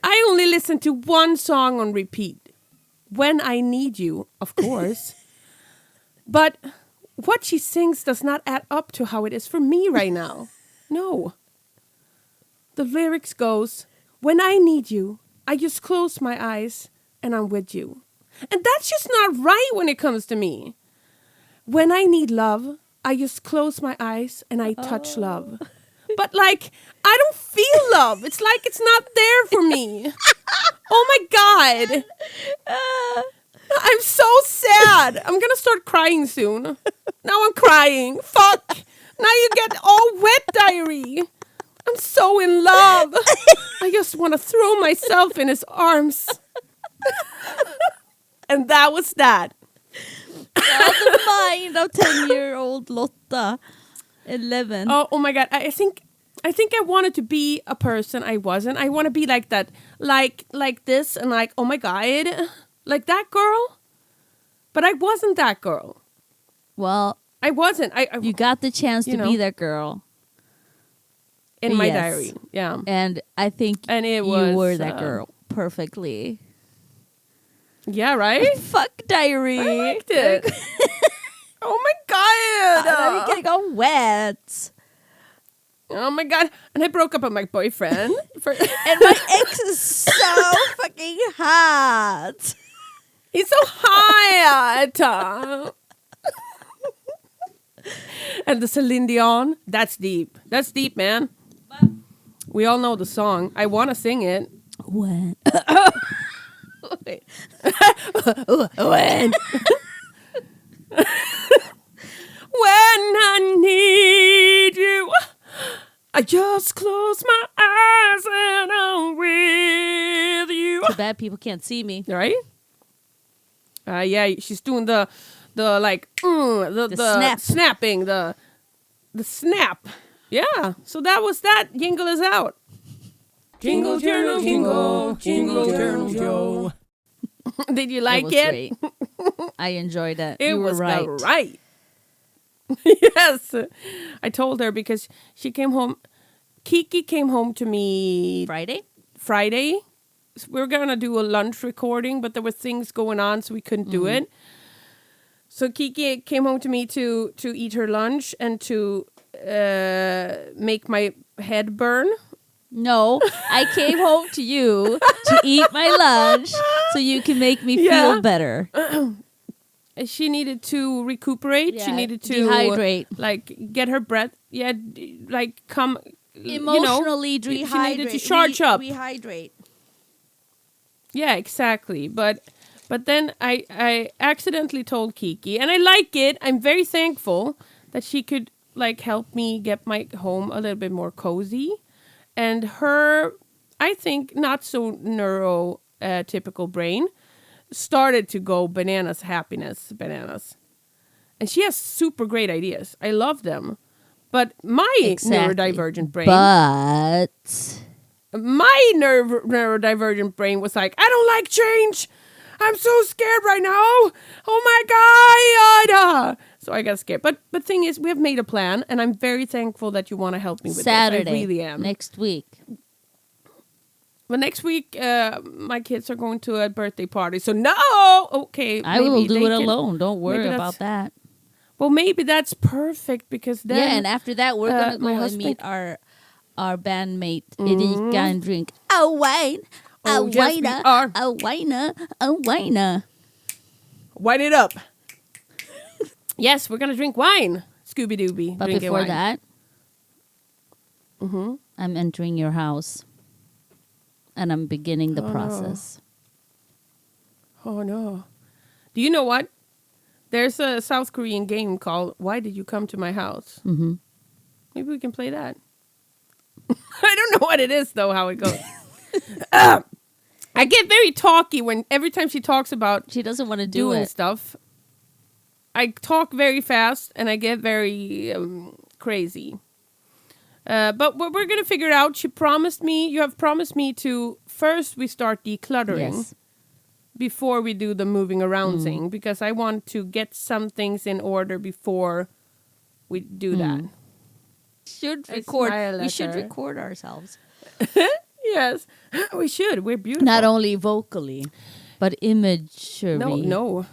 I only listen to one song on repeat. When I Need You, of course. But what she sings does not add up to how it is for me right now. No. The lyrics goes, when I need you, I just close my eyes and I'm with you. And that's just not right when it comes to me. When I need love, I just close my eyes and I touch love. But like, I don't feel love. It's like it's not there for me. Oh my God. I'm so sad. I'm going to start crying soon. Now I'm crying. Fuck. Now you get all wet, diary. I'm so in love. I just want to throw myself in his arms. And that was that. The mind of 10-year-old Lotta. 11. Oh my God. I think I wanted to be a person I wasn't. I want to be like that. Like this and like, oh my God. Like that girl. But I wasn't that girl. Well, I wasn't. you got the chance to you know. be that girl. In my Yes. diary. Yeah. And I think And it you was, were that girl perfectly. Yeah, right? Fuck diary. I liked it. Oh my God. Now you're getting all wet. Oh my God. And I broke up with my boyfriend. And my ex is so fucking hot. He's so hot. And the Celine Dion, that's deep. That's deep, man. We all know the song. I want to sing it. When? Wait. When? When I need you, I just close my eyes and I'm with you. Too bad people can't see me. Right? Yeah, she's doing the like the snap. snapping, the snap. Yeah. So that was that. Jingle is out. Jingle journal, jingle, jingle journal, Joe. Did you like was it? great. I enjoyed it. It You were was right. right. Yes. I told her because she came home. Kiki came home to me Friday. We were going to do a lunch recording, but there were things going on, so we couldn't do it. So Kiki came home to me to eat her lunch and to make my head burn. No, I came home to you to eat my lunch so you can make me feel better. She needed to recuperate. Yeah, She needed to dehydrate. like get her breath. Yeah, like come Emotionally she rehydrate. needed to charge up. Rehydrate. Yeah, exactly. But then I accidentally told Kiki, and I like it. I'm very thankful that she could like help me get my home a little bit more cozy. And her, I think, not so neurotypical brain started to go bananas. And she has super great ideas. I love them. But my neurodivergent brain... But... My neurodivergent brain was like, I don't like change. I'm so scared right now. Oh my God. So I got scared. But the thing is, we have made a plan, and I'm very thankful that you want to help me with Saturday, this. I really am. next week. But next week, my kids are going to a birthday party. So no! Okay. I will maybe do they it can- alone. Don't worry maybe about that. Well, maybe that's perfect because then... Yeah, and after that, we're going to my go and husband- meet our bandmate, Erika, and drink a wine. A Oh, yes, we wine. are. A wine. A wine. Wind it up. Yes, we're going to drink wine. Scooby-Dooby. But drinking before wine. that, I'm entering your house. And I'm beginning the process. Oh, no. Do you know what? There's a South Korean game called Why Did You Come to My House? Mm-hmm. Maybe we can play that. I don't know what it is, though, how it goes. I get very talky every time she talks about She doesn't want to do doing it. stuff. I talk very fast and I get very crazy. But we're going to figure it out. You have promised me to first we start decluttering Yes. before we do the moving around thing, because I want to get some things in order before we do that. Should I record. smile We at should her. record ourselves. Yes, we should. We're beautiful. Not only vocally, but imagery. No.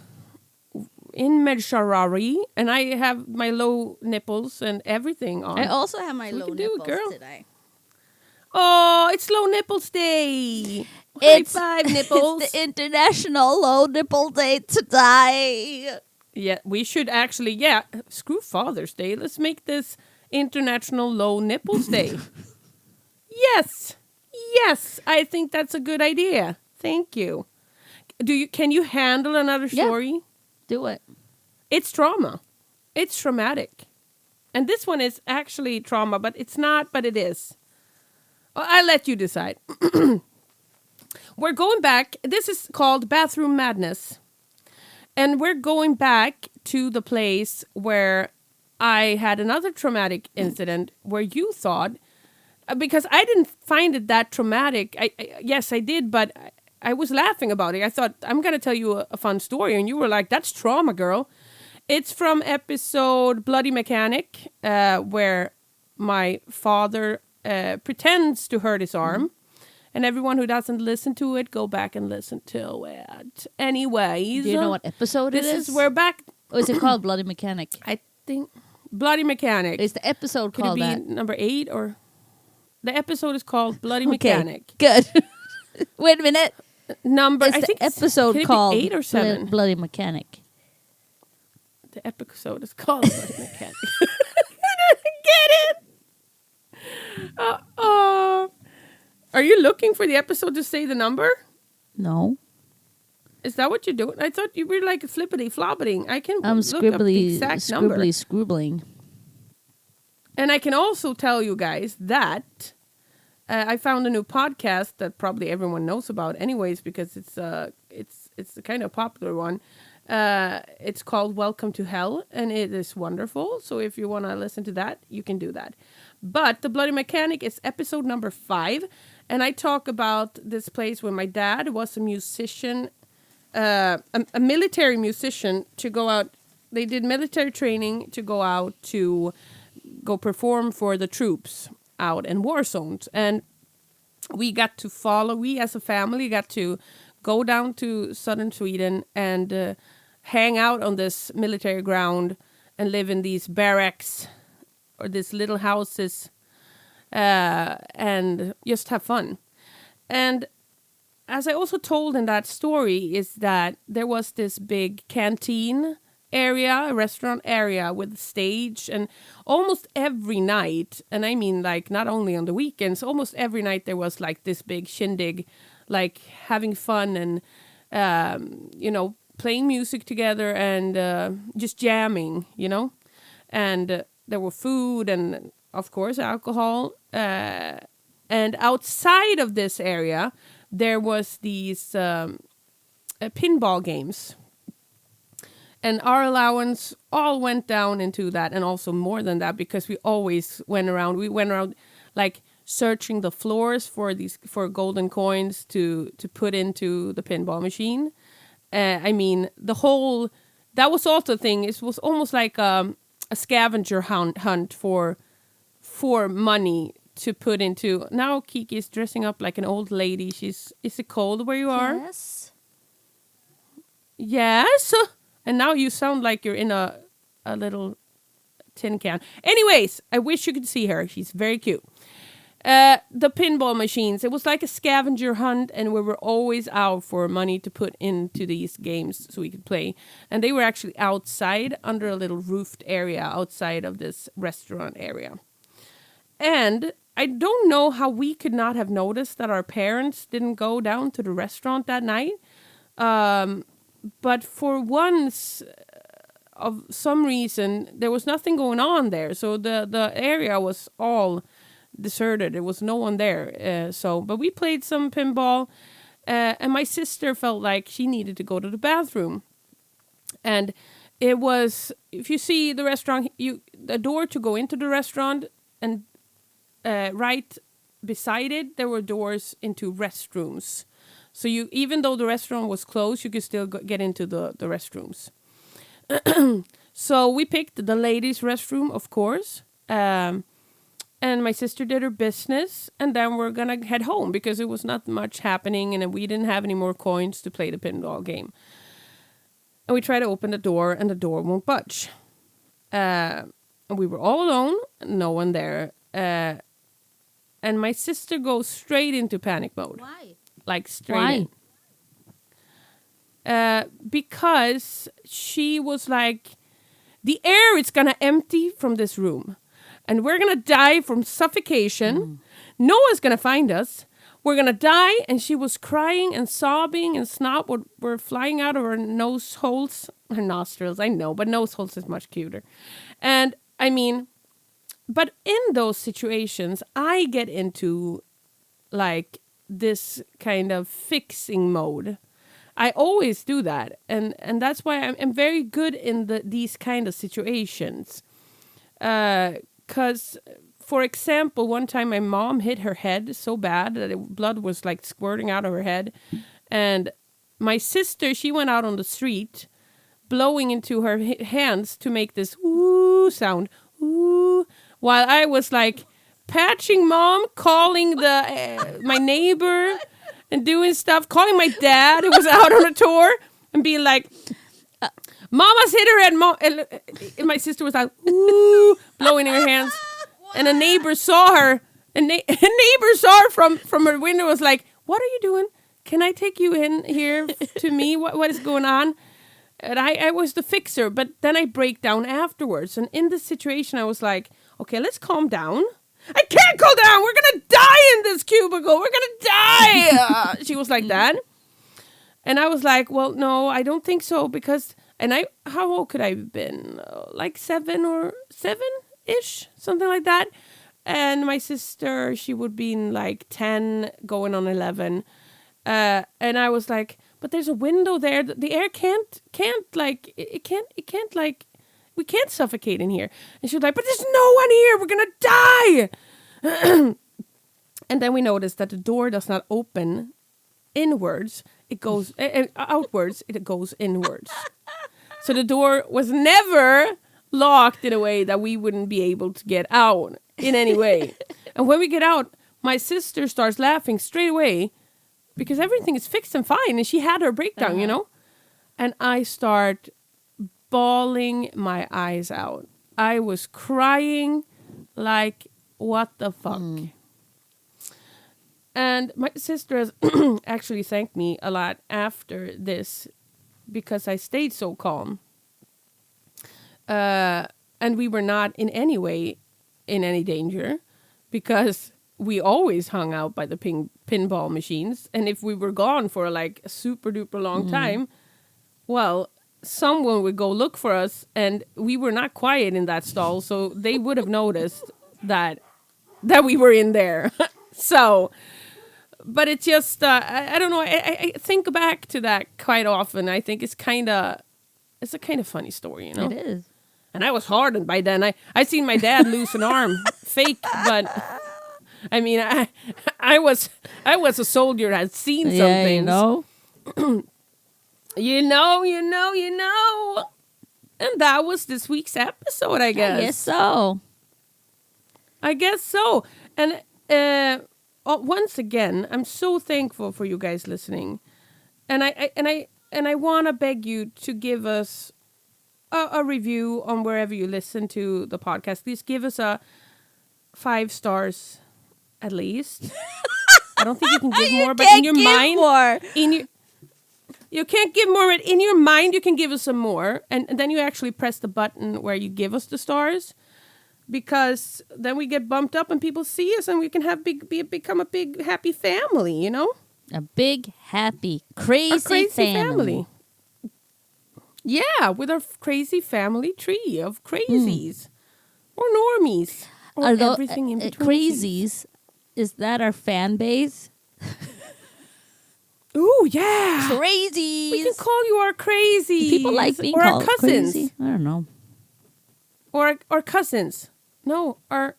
In Medjugorje, and I have my low nipples and everything on. I also have my We low can do it, nipples girl. today. Oh, it's Low Nipples Day. It's High five, nipples. It's the International Low Nipple Day today. Yeah, we should actually, screw Father's Day. Let's make this International Low Nipples Day. Yes, I think that's a good idea. Thank you. Can you handle another Yeah. story? Do it. It's trauma. It's traumatic. And this one is actually trauma, but it's not, but it is. I'll let you decide. We're going back. This is called Bathroom Madness. And we're going back to the place where I had another traumatic incident where you thought, because I didn't find it that traumatic. Yes, I did, but I was laughing about it. I thought, I'm going to tell you a fun story. And you were like, that's trauma, girl. It's from episode Bloody Mechanic, where my father pretends to hurt his arm. And everyone who doesn't listen to it, go back and listen to it. Anyways. Do you know what episode it is? This is we're back. Or is it called Bloody Mechanic? I think Bloody Mechanic. Is the episode Could called it be that? number 8 or? The episode is called Bloody Okay, Mechanic. good. Wait a minute. Number, Is I the think episode can it be called 8 or 7? Bloody Mechanic? The episode is called Bloody Mechanic. I don't get it. Are you looking for the episode to say the number? No. Is that what you're doing? I thought you were like flippity floppeting. I can I'm look up the exact number. scribbling. And I can also tell you guys that I found a new podcast that probably everyone knows about anyways, because it's a kind of popular one. It's called Welcome to Hell, and it is wonderful. So if you want to listen to that, you can do that. But The Bloody Mechanic is episode number 5. And I talk about this place where my dad was a musician, a military musician, to go out. They did military training to go out to go perform for the troops out in war zones. And we as a family got to go down to southern Sweden and hang out on this military ground and live in these barracks or these little houses and just have fun. And as I also told in that story is that there was this big canteen area, a restaurant area with a stage, and almost every night, and I mean like not only on the weekends, almost every night there was like this big shindig, like having fun and playing music together and just jamming, and there were food and of course alcohol, and outside of this area there was these pinball games. And our allowance all went down into that, and also more than that, because we always went around. We went around like searching the floors for golden coins to put into the pinball machine. I mean, that was also the thing. It was almost like a scavenger hunt for money to put into. Now Kiki is dressing up like an old lady. Is it cold where you are? Yes. Yes. And now you sound like you're in a little tin can. Anyways, I wish you could see her. She's very cute. The pinball machines, it was like a scavenger hunt, and we were always out for money to put into these games so we could play. And they were actually outside under a little roofed area outside of this restaurant area. And I don't know how we could not have noticed that our parents didn't go down to the restaurant that night. But for once, of some reason, there was nothing going on there. So the area was all deserted. There was no one there. But we played some pinball, and my sister felt like she needed to go to the bathroom. And it was, if you see the restaurant, the door to go into the restaurant, and right beside it, there were doors into restrooms. So even though the restaurant was closed, you could still get into the restrooms. So we picked the ladies' restroom, of course. And my sister did her business. And then we're going to head home because it was not much happening. And we didn't have any more coins to play the pinball game. And we tried to open the door, and the door won't budge. And we were all alone, no one there. And my sister goes straight into panic mode. Why? Like straight in. Because she was like, the air is going to empty from this room. And we're going to die from suffocation. No one's going to find us. We're going to die. And she was crying and sobbing, and snot were flying out of her nose holes. Her nostrils, I know, but nose holes is much cuter. And I mean, but in those situations, I get into like this kind of fixing mode. I always do that. And that's why I'm very good in these kind of situations. Because, for example, one time my mom hit her head so bad that blood was like squirting out of her head. And my sister, she went out on the street blowing into her hands to make this ooh sound. Ooh. While I was like patching mom, calling my neighbor and doing stuff, calling my dad who was out on a tour and being like, Mama's hit her head. And my sister was like, ooh, blowing in her hands. And a neighbor saw her. And a neighbor saw her from her window, was like, what are you doing? Can I take you in here to me? What is going on? And I was the fixer, but then I break down afterwards. And in this situation, I was like, okay, let's calm down. I can't calm down. We're going to die in this cubicle. We're going to die. She was like that. And I was like, well, no, I don't think so. Because, how old could I have been? Like 7-ish, something like that. And my sister, she would be in like 10, going on 11. And I was like, but there's a window there. The air can't like, it can't like, we can't suffocate in here. And she was like, but there's no one here. We're going to die. And then we noticed that the door does not open inwards. It goes outwards. It goes inwards. So the door was never locked in a way that we wouldn't be able to get out in any way. And when we get out, my sister starts laughing straight away because everything is fixed and fine. And she had her breakdown, you know. And I start bawling my eyes out. I was crying like, what the fuck? And my sister has actually thanked me a lot after this because I stayed so calm. And we were not in any way in any danger because we always hung out by the pinball machines. And if we were gone for like a super duper long time, well, someone would go look for us, and we were not quiet in that stall, so they would have noticed that we were in there. So, but it's just, I don't know, I think back to that quite often. I think it's a kind of funny story, you know? It is. And I was hardened by then. I seen my dad lose an arm, fake, but I mean, I was a soldier that had seen some things. You know. You know. And that was this week's episode, I guess. I guess so. And once again, I'm so thankful for you guys listening. And I want to beg you to give us a review on wherever you listen to the podcast. Please give us a 5 stars at least. I don't think you can give more, but in your mind, you can't give more, but in your mind, you can give us some more. And then you actually press the button where you give us the stars, because then we get bumped up and people see us and we can become a big, happy family, you know? A big, happy, crazy family. Yeah, with our crazy family tree of crazies or normies or Although, everything in between. crazies, is that our fan base? Ooh, yeah. Crazies. We can call you our crazies. People like being or called our cousins. crazy. I don't know. Or our cousins. No, our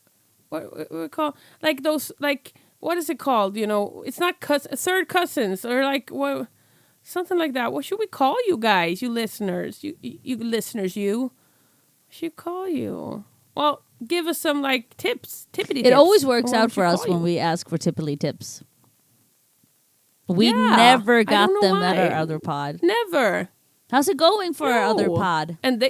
what we call like those like what is it called? You know, it's not third cousins or like what something like that. What should we call you guys? You listeners, you listeners, you. What should we call you? Well, give us some like tips, tippity tips. It always works on what out we for should us call when you. we ask for tippity tips. We Yeah, never I got don't know them at why. our other pod. Never. How's it going for our other No. pod? And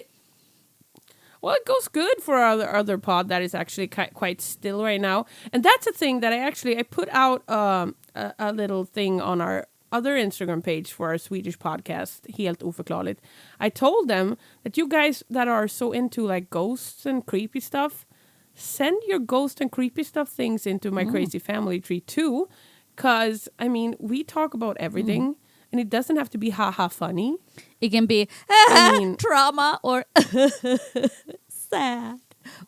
well, it goes good for our other pod that is actually quite still right now. And that's a thing that I put out a little thing on our other Instagram page for our Swedish podcast, Helt Oförklarligt. I told them that you guys that are so into like ghosts and creepy stuff, send your ghost and creepy stuff things into my crazy family tree too. Because, I mean, we talk about everything. And it doesn't have to be haha funny. It can be I mean- trauma or sad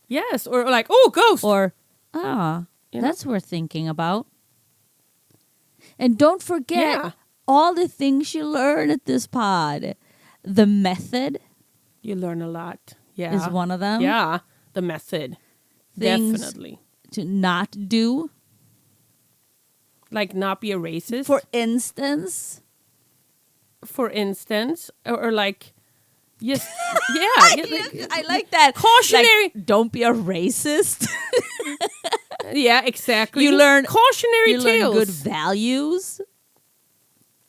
Yes, or like, oh, ghost. or You know? that's worth thinking about. And don't forget Yeah. all the things you learn at this pod. The method You learn a lot. Yeah. is one of them. Yeah, the method. Things Definitely. to not do. Like not be a racist. For instance, or like, yes, yeah. Like, I like that. Cautionary. Like, don't be a racist. yeah, exactly. You learn cautionary you tales. learn good values.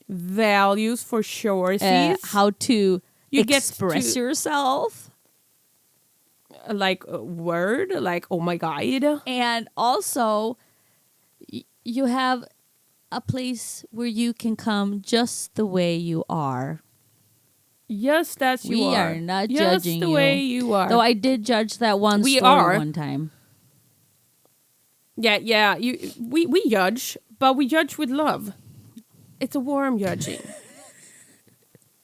Values for sure. How to You get express to- yourself. Like a word, like oh my god. And also, you have a place where you can come just the way you are. Yes, that's you We are. are not Just judging the you. way you are. Though I did judge that one We story are. one time. Yeah. We judge, but we judge with love. It's a warm judging.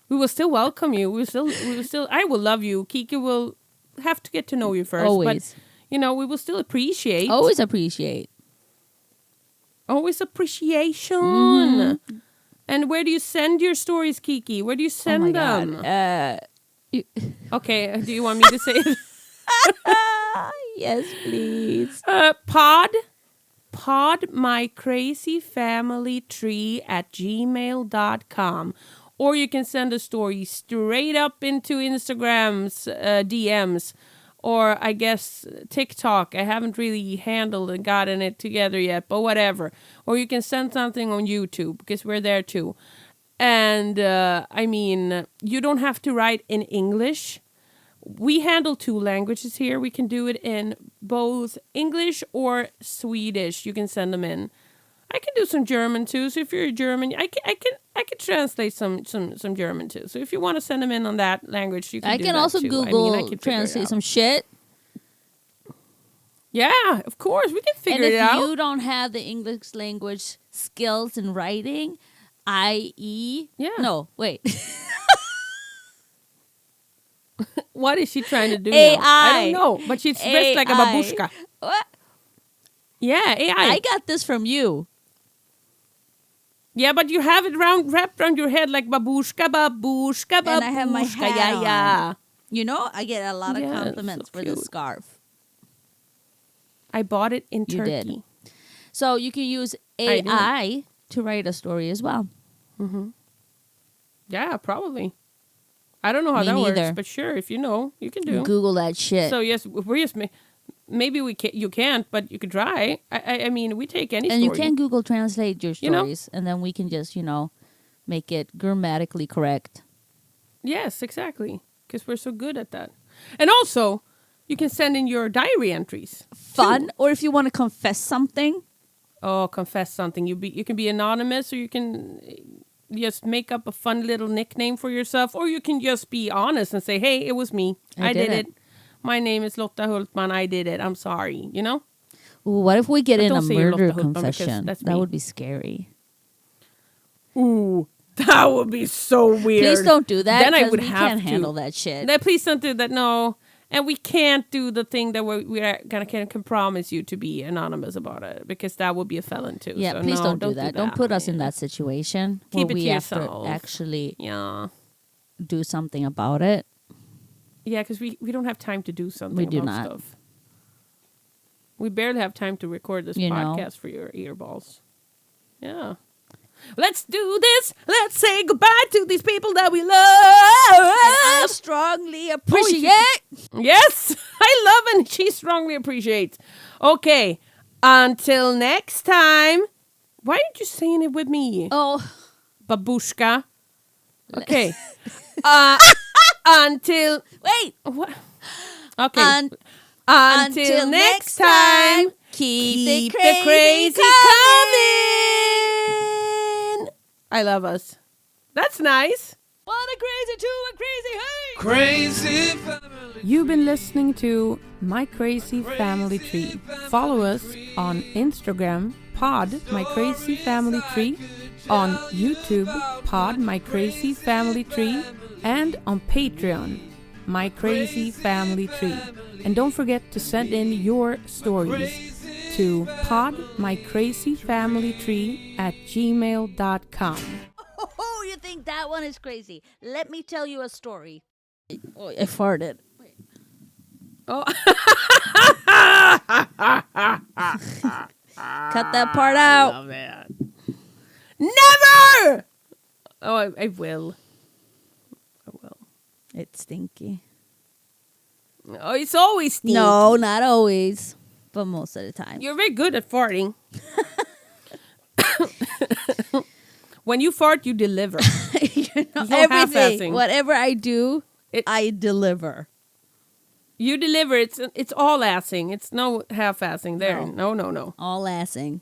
We will still welcome you. We will still. I will love you. Kiki will have to get to know you first. Always. But, you know, we will still appreciate. Always appreciate. Always appreciation. Mm-hmm. And where do you send your stories, Kiki? Where do you Oh my send them? God. Okay. Do you want me to say it? Yes, please. podmycrazyfamilytree at gmail.com. Or you can send a story straight up into Instagram's DMs. Or I guess TikTok. I haven't really handled and gotten it together yet, but whatever. Or you can send something on YouTube because we're there too. And I mean, you don't have to write in English. We handle 2 languages here. We can do it in both English or Swedish. You can send them in. I can do some German too. So if you're a German, I can translate some German too. So if you want to send them in on that language, you can. I do can that also too. Google I can figure it translate out. some shit. Yeah, of course we can figure And it if out. you don't have the English language skills in writing, i.e. Yeah. No, wait. What is she trying to do? AI. Now? I don't know, but she's dressed like a AI. babushka. What? Yeah, AI. I got this from you. Yeah, but you have it wrapped around your head like babushka, babushka, babushka. And I have my hat yeah, on. yeah. You know, I get a lot of Yeah, compliments so for this cute. scarf. I bought it in You Turkey. did. So you can use I did. AI to write a story as well. Yeah, probably. I don't know how Me that neither. works, but sure, if you know, you can do. Google that shit. So yes, we're just maybe you can't, but you could try. I mean, we take any and you story. can Google translate your You know? stories, and then we can just, make it grammatically correct. Yes, exactly, because we're so good at that. And also, you can send in your diary entries. Fun, or if you want to confess something. Oh, confess something. You can be anonymous, or you can just make up a fun little nickname for yourself, or you can just be honest and say, "Hey, it was me. I I did did it. it. My name is Lotta Hultman. I did it. I'm sorry." You know? Ooh, what if we get But in a don't say you're murder Lotta Hultman because confession? that's That me. would be scary. Ooh, That would be so weird. Please don't do that. Then I 'cause would we have can't to handle that shit. No, please don't do that. No, and we can't do the thing that we're gonna can promise you to be anonymous about it because that would be a felon too. Yeah, so please no, don't do that. Don't put us in that situation Keep where it we to have to yourself. actually Yeah, do something about it. yeah, because we don't have time to do something. We do about not. Stuff. We barely have time to record this You know. podcast for your earballs. Yeah. Let's do this. Let's say goodbye to these people that we love. I strongly appreciate. Yes, I love and she strongly appreciates. Okay, until next time. Why aren't you saying it with me, Oh, babushka? Okay. Until wait. what? Okay. Until next time. keep Keep the crazy coming. I love us. That's nice. What a crazy two, a crazy hey! Crazy family. You've been listening to My Crazy Family Tree. Follow us on Instagram, podmycrazyfamilytree, on YouTube, podmycrazyfamilytree, and on Patreon, My Crazy Family Tree. And don't forget to send in your stories to podmycrazyfamilytree@gmail.com. Oh, you think that one is crazy? Let me tell you a story. Oh, I farted. Oh. Cut that part out. Love it. Never! Oh, I will. I will. It's stinky. Oh, it's always stinky. No, not always, but most of the time. You're very good at farting. When you fart, you deliver. You know, There's no everything, half-assing. whatever I do, I deliver. You deliver. It's all assing. It's no half-assing there. No. All assing.